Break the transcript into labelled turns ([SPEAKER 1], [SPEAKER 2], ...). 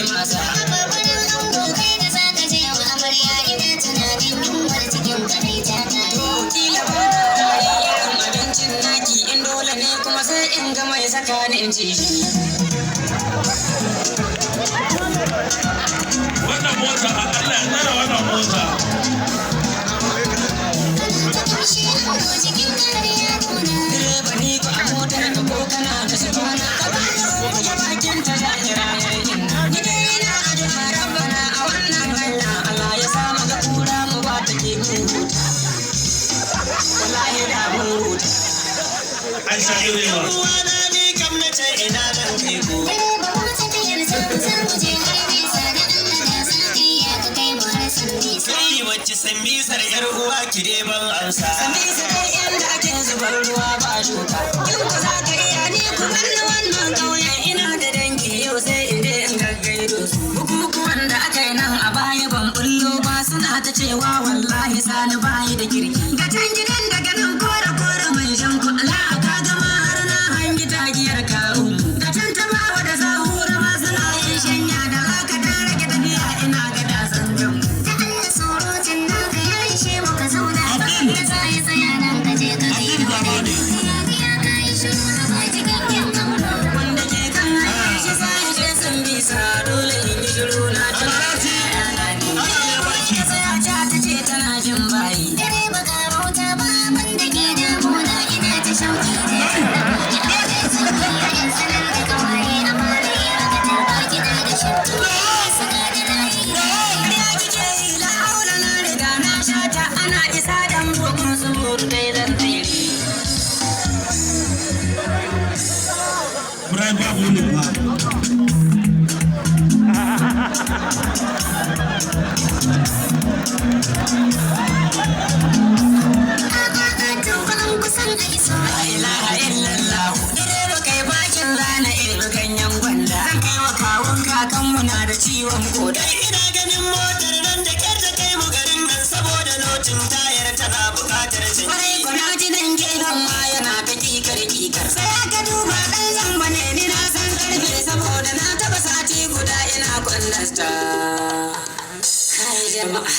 [SPEAKER 1] masa.
[SPEAKER 2] Babban ango kai da za ka je wa amarya ina tunanin yunwar cikin kadai ta tare.
[SPEAKER 1] Kila ba na rayu irin abincin naki in dole ne kuma sai in ga mai saka ni in ci shi.
[SPEAKER 3] Wannan mota a Allah ya tsara wannan mota.
[SPEAKER 1] Direba ni ko a motar ka ko kana da sufana ka ba da bakin ta zahira yayin ni dai ina addu'a rabbana a wannan hanya Allah ya sa mu ga kura mu ba ta ke mu huta wallahi da mu huta
[SPEAKER 3] An sha irewa.
[SPEAKER 4] Uwana ni kam na ce ina nan kai ko. Sai wacce san bisar yar uwa ki dai ban amsa.
[SPEAKER 1] sami su dai inda ake zubar ruwa ba shuka in ku za ka iya ni ku kalli wannan ƙauyen ina da dangi yau sai in je in gaggaido su bukukuwan da aka yi nan a baya ban bullo ba suna ta cewa wallahi sani bayi da kirki ga can gidan daga nan kore kore mai shan kuɗa ka gama har na hangi tagiyar karu ga can ta bawa da sahura ma suna yin shanya da haka ta rage tafiya ina ga dasan jan wanda ke kan hanyar shi sai je sun bisa dole in yi shiru na ta ta ce tana jin bayi ya kike yi la'aula na riga na shata ana isa dan bugun su buru dai zan tsere
[SPEAKER 3] Brian babu ne ba.
[SPEAKER 1] la ilaha illallah direba kai bakin rana irin ganyen gwanda zan kai wa kawun kakanmu na da ciwon koda
[SPEAKER 4] Ina ganin motar nan da kyar ta kai mu garin nan saboda lotin tayar tana buƙatar canji.
[SPEAKER 1] kwarai kuna ji nan gefen ma yana ta kikar sai aka duba dan zamba ne ni na san karfe saboda na taba sati guda ina kwallasta kai jama'a